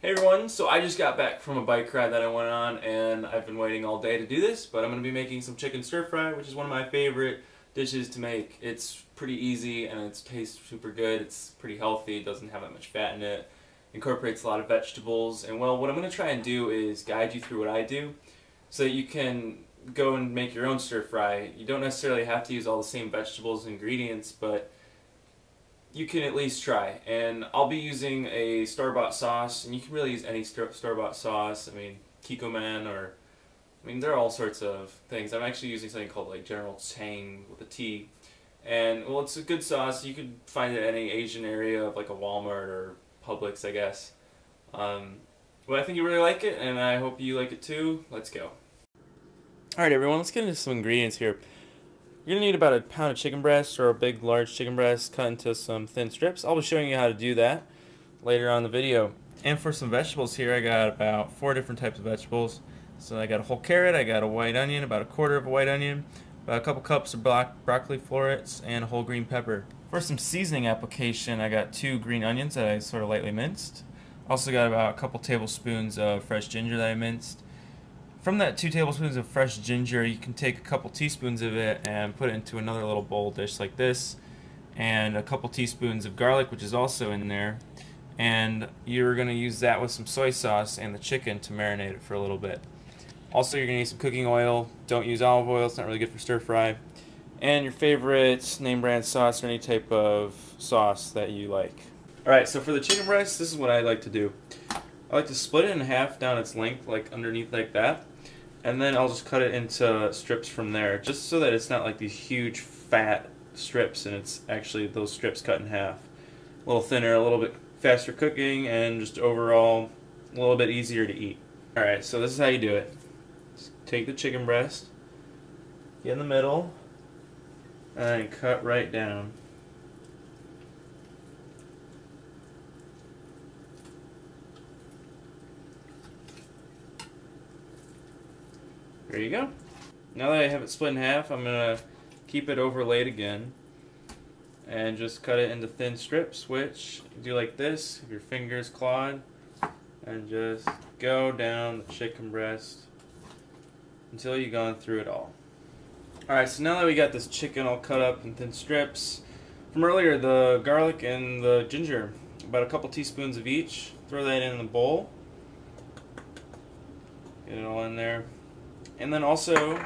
Hey everyone, so I just got back from a bike ride that I went on and I've been waiting all day to do this, but I'm going to be making some chicken stir fry, which is one of my favorite dishes to make. It's pretty easy and it tastes super good. It's pretty healthy, it doesn't have that much fat in it, incorporates a lot of vegetables, and well, what I'm going to try and do is guide you through what I do so that you can go and make your own stir fry. You don't necessarily have to use all the same vegetables and ingredients, but you can at least try. And I'll be using a store-bought sauce, and you can really use any store-bought sauce. I mean, Kikkoman, or I mean, there are all sorts of things. I'm actually using something called like General Tsang with a T, and well, it's a good sauce. You could find it in any Asian area of like a Walmart or Publix, I guess. But I think you really like it, and I hope you like it too. Let's go. Alright everyone, let's get into some ingredients here. You're going to need about a pound of chicken breast, or a big large chicken breast cut into some thin strips. I'll be showing you how to do that later on in the video. And for some vegetables here, I got about 4 different types of vegetables. So I got a whole carrot, I got a white onion, about a quarter of a white onion, about a couple cups of broccoli florets, and a whole green pepper. For some seasoning application, I got 2 green onions that I sort of lightly minced. Also got about a couple tablespoons of fresh ginger that I minced. From that 2 tablespoons of fresh ginger, you can take a couple teaspoons of it and put it into another little bowl dish like this, and a couple teaspoons of garlic, which is also in there, and you're going to use that with some soy sauce and the chicken to marinate it for a little bit. Also, you're going to need some cooking oil. Don't use olive oil, it's not really good for stir fry. And your favorite name brand sauce or any type of sauce that you like. Alright, so for the chicken breast, this is what I like to do. I like to split it in half down its length, like underneath like that. And then I'll just cut it into strips from there, just so that it's not like these huge fat strips, and it's actually those strips cut in half. A little thinner, a little bit faster cooking, and just overall a little bit easier to eat. Alright, so this is how you do it. Just take the chicken breast, get in the middle, and then cut right down. There you go. Now that I have it split in half, I'm going to keep it overlaid again and just cut it into thin strips, which you do like this, if your fingers clawed, and just go down the chicken breast until you've gone through it all. Alright, so now that we got this chicken all cut up in thin strips, from earlier, the garlic and the ginger, about a couple teaspoons of each, throw that in the bowl, get it all in there. And then also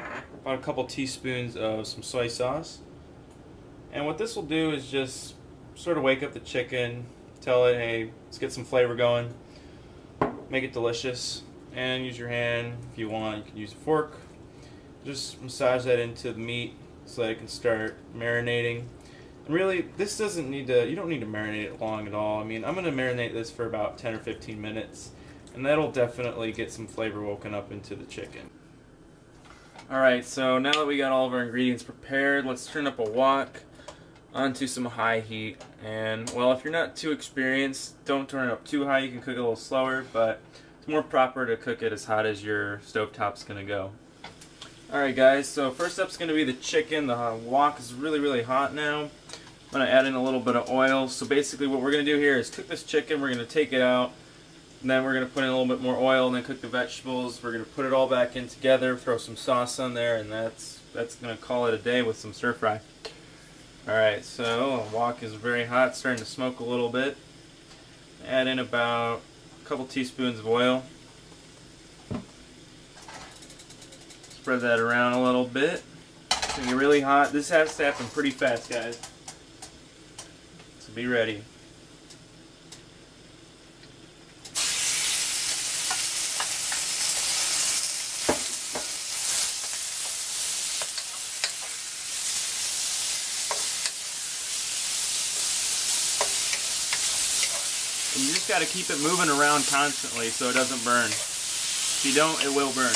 about a couple teaspoons of some soy sauce. And what this will do is just sort of wake up the chicken, tell it, hey, let's get some flavor going, make it delicious. And use your hand if you want. You can use a fork. Just massage that into the meat so that it can start marinating. And really, this doesn't need to, you don't need to marinate it long at all. I mean, I'm going to marinate this for about 10 or 15 minutes, and that'll definitely get some flavor woken up into the chicken. Alright, so now that we got all of our ingredients prepared, let's turn up a wok onto some high heat. And, well, if you're not too experienced, don't turn it up too high. You can cook it a little slower, but it's more proper to cook it as hot as your stovetop's going to go. Alright guys, so first up's going to be the chicken. The wok is really, really hot now. I'm going to add in a little bit of oil. So basically what we're going to do here is cook this chicken, we're going to take it out, and then we're going to put in a little bit more oil, and then cook the vegetables. We're going to put it all back in together, throw some sauce on there, and that's going to call it a day with some stir fry. Alright, so the wok is very hot, starting to smoke a little bit. Add in about a couple teaspoons of oil. Spread that around a little bit. It's going to get really hot. This has to happen pretty fast, guys. So be ready. And you just got to keep it moving around constantly so it doesn't burn. If you don't, it will burn.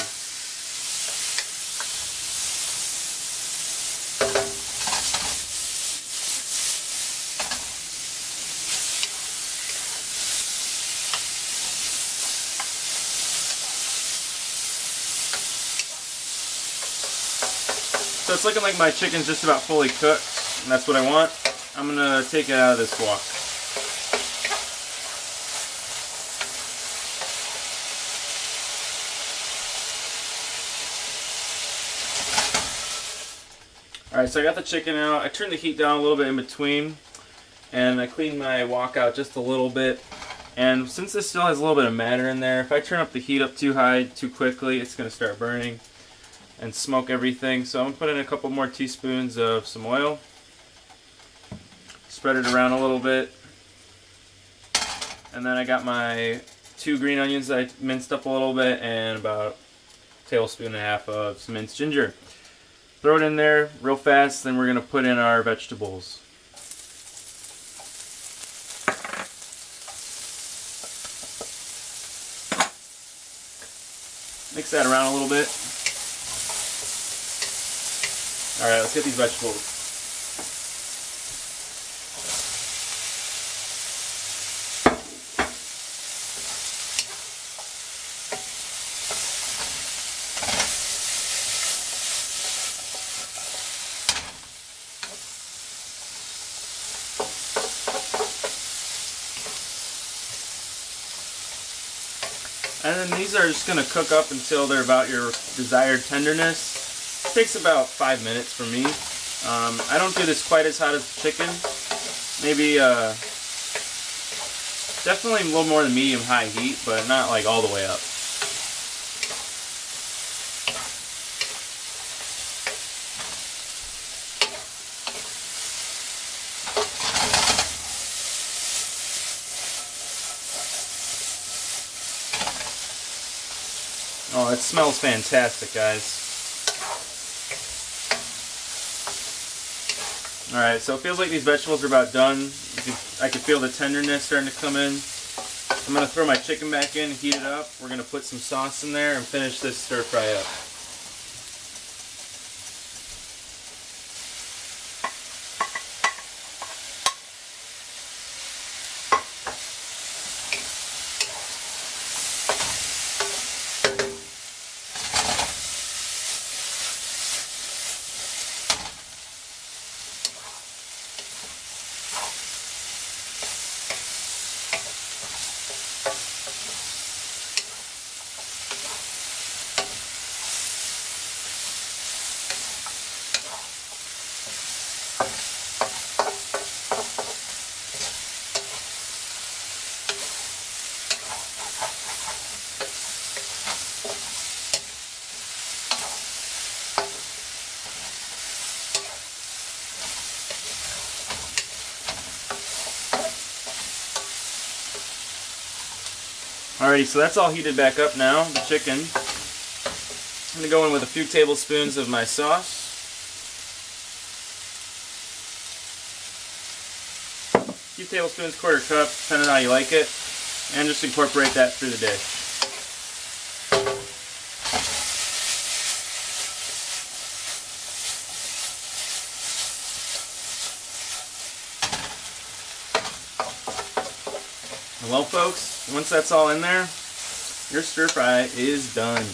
So it's looking like my chicken's just about fully cooked, and that's what I want. I'm going to take it out of this wok. Alright, so I got the chicken out. I turned the heat down a little bit in between, and I cleaned my wok out just a little bit. And since this still has a little bit of matter in there, if I turn up the heat up too high too quickly, it's going to start burning and smoke everything. So I'm going to put in a couple more teaspoons of some oil. Spread it around a little bit. And then I got my 2 green onions that I minced up a little bit, and about a tablespoon and a half of some minced ginger. Throw it in there real fast, then we're going to put in our vegetables. Mix that around a little bit. Alright, let's get these vegetables. And then these are just going to cook up until they're about your desired tenderness. It takes about 5 minutes for me. I don't do this quite as hot as chicken. Maybe definitely a little more than medium-high heat, but not like all the way up. Oh, it smells fantastic, guys. Alright, so it feels like these vegetables are about done. I can feel the tenderness starting to come in. I'm going to throw my chicken back in, heat it up. We're going to put some sauce in there and finish this stir fry up. Alrighty, so that's all heated back up now, the chicken. I'm going to go in with a few tablespoons of my sauce. A few tablespoons, quarter cup, depending on how you like it. And just incorporate that through the day. Well, folks, once that's all in there, your stir fry is done.